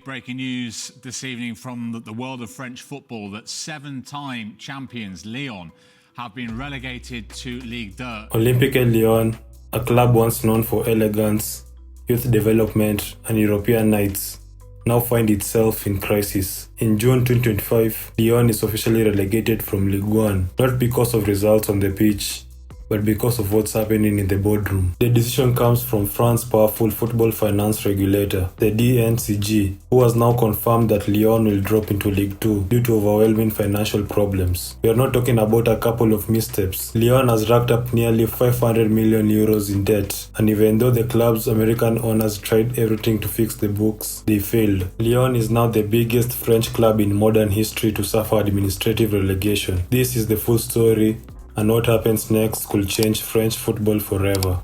Breaking news this evening from the world of French football that seven-time champions Lyon have been relegated to Ligue 2. Olympique Lyonnais, a club once known for elegance, youth development and European nights, now find itself in crisis. In June 2025, Lyon is officially relegated from Ligue 1, not because of results on the pitch, but because of what's happening in the boardroom. The decision comes from France's powerful football finance regulator, the DNCG, who has now confirmed that Lyon will drop into Ligue 2 due to overwhelming financial problems. We are not talking about a couple of missteps. Lyon has racked up nearly 500 million euros in debt, and even though the club's American owners tried everything to fix the books, they failed. Lyon is now the biggest French club in modern history to suffer administrative relegation. This is the full story, and what happens next could change French football forever.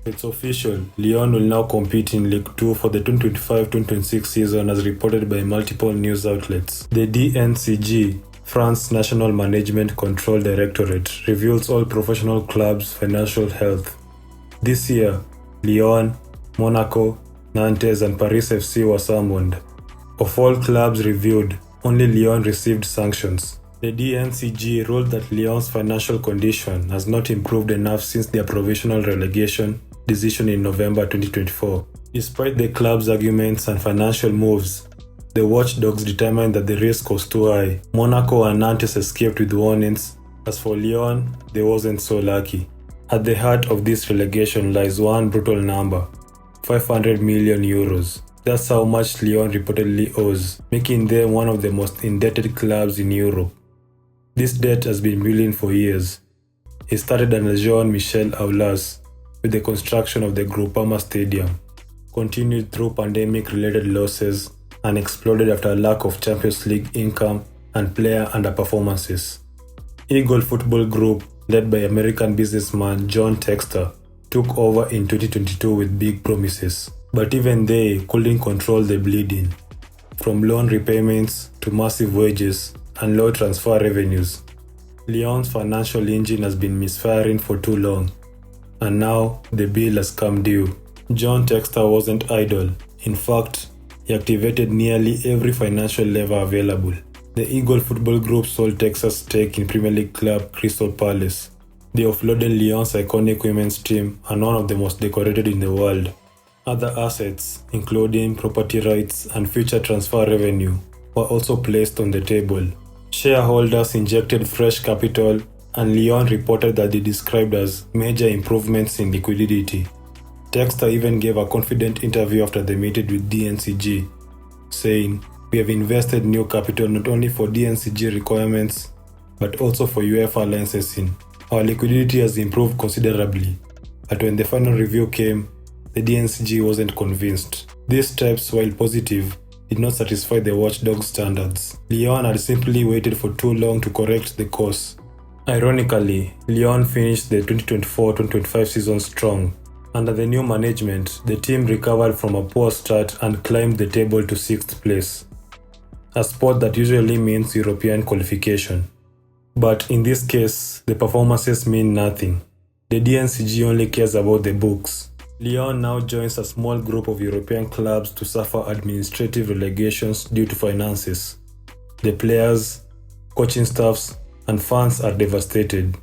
It's official, Lyon will now compete in Ligue 2 for the 2025-2026 season as reported by multiple news outlets. The DNCG, France National Management Control Directorate, reveals all professional clubs' financial health. This year, Lyon, Monaco, Nantes and Paris FC were summoned. Of all clubs reviewed, only Lyon received sanctions. The DNCG ruled that Lyon's financial condition has not improved enough since their provisional relegation decision in November 2024. Despite the club's arguments and financial moves, the watchdogs determined that the risk was too high. Monaco and Nantes escaped with warnings. As for Lyon, they wasn't so lucky. At the heart of this relegation lies one brutal number: 500 million euros. That's how much Lyon reportedly owes, making them one of the most indebted clubs in Europe. This debt has been building for years. It started under Jean-Michel Aulas with the construction of the Groupama Stadium, continued through pandemic-related losses, and exploded after a lack of Champions League income and player underperformances. Eagle Football Group, led by American businessman John Textor, took over in 2022 with big promises. But even they couldn't control the bleeding. From loan repayments to massive wages and low transfer revenues, Lyon's financial engine has been misfiring for too long, and now the bill has come due. John Textor wasn't idle. In fact, he activated nearly every financial lever available. The Eagle Football Group sold Texas' stake in Premier League club Crystal Palace. They offloaded Lyon's iconic women's team and one of the most decorated in the world. Other assets, including property rights and future transfer revenue, were also placed on the table. Shareholders injected fresh capital, and Lyon reported that they described as major improvements in liquidity. Textor even gave a confident interview after the meeting with DNCG, saying, "We have invested new capital not only for DNCG requirements, but also for UEFA licensing. Our liquidity has improved considerably." But when the final review came, the DNCG wasn't convinced. These steps, while positive, did not satisfy the watchdog standards. Lyon had simply waited for too long to correct the course. Ironically, Lyon finished the 2024-2025 season strong. Under the new management, the team recovered from a poor start and climbed the table to 6th place, a spot that usually means European qualification. But in this case, the performances mean nothing. The DNCG only cares about the books. Lyon now joins a small group of European clubs to suffer administrative relegations due to finances. The players, coaching staffs, and fans are devastated,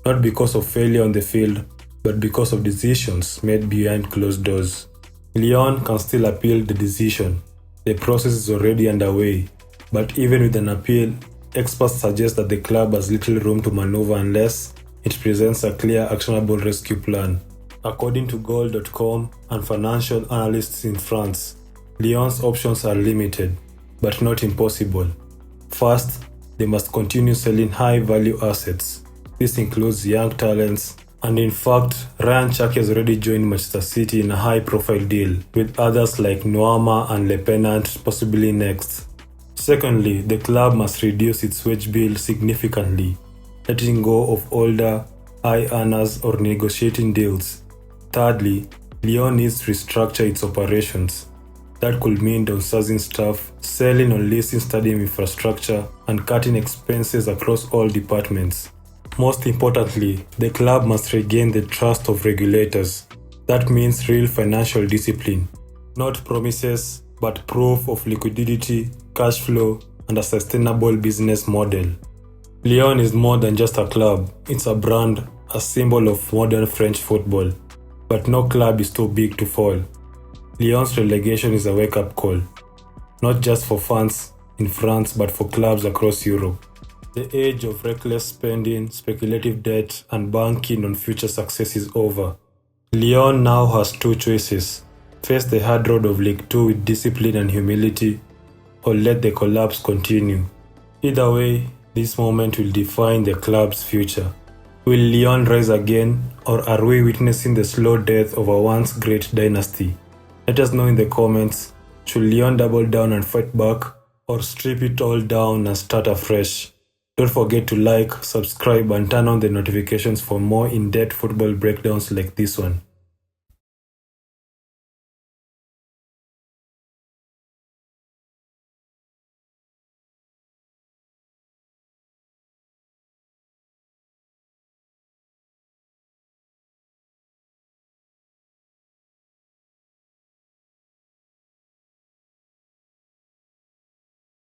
not because of failure on the field, but because of decisions made behind closed doors. Lyon can still appeal the decision. The process is already underway, but even with an appeal, experts suggest that the club has little room to maneuver unless it presents a clear, actionable rescue plan. According to Goal.com and financial analysts in France, Lyon's options are limited, but not impossible. First, they must continue selling high-value assets. This includes young talents, and in fact, Rayan Cherki has already joined Manchester City in a high-profile deal, with others like Noama and Le Penant possibly next. Secondly, the club must reduce its wage bill significantly, letting go of older, high earners or negotiating deals. Thirdly, Lyon needs to restructure its operations. That could mean downsizing staff, selling or leasing stadium infrastructure, and cutting expenses across all departments. Most importantly, the club must regain the trust of regulators. That means real financial discipline. Not promises, but proof of liquidity, cash flow, and a sustainable business model. Lyon is more than just a club, it's a brand, a symbol of modern French football. But no club is too big to fall. Lyon's relegation is a wake-up call, not just for fans in France but for clubs across Europe. The age of reckless spending, speculative debt, and banking on future success is over. Lyon now has two choices: face the hard road of Ligue 2 with discipline and humility, or let the collapse continue. Either way, this moment will define the club's future. Will Lyon rise again, or are we witnessing the slow death of a once great dynasty? Let us know in the comments. Should Lyon double down and fight back, or strip it all down and start afresh? Don't forget to like, subscribe, and turn on the notifications for more in-depth football breakdowns like this one.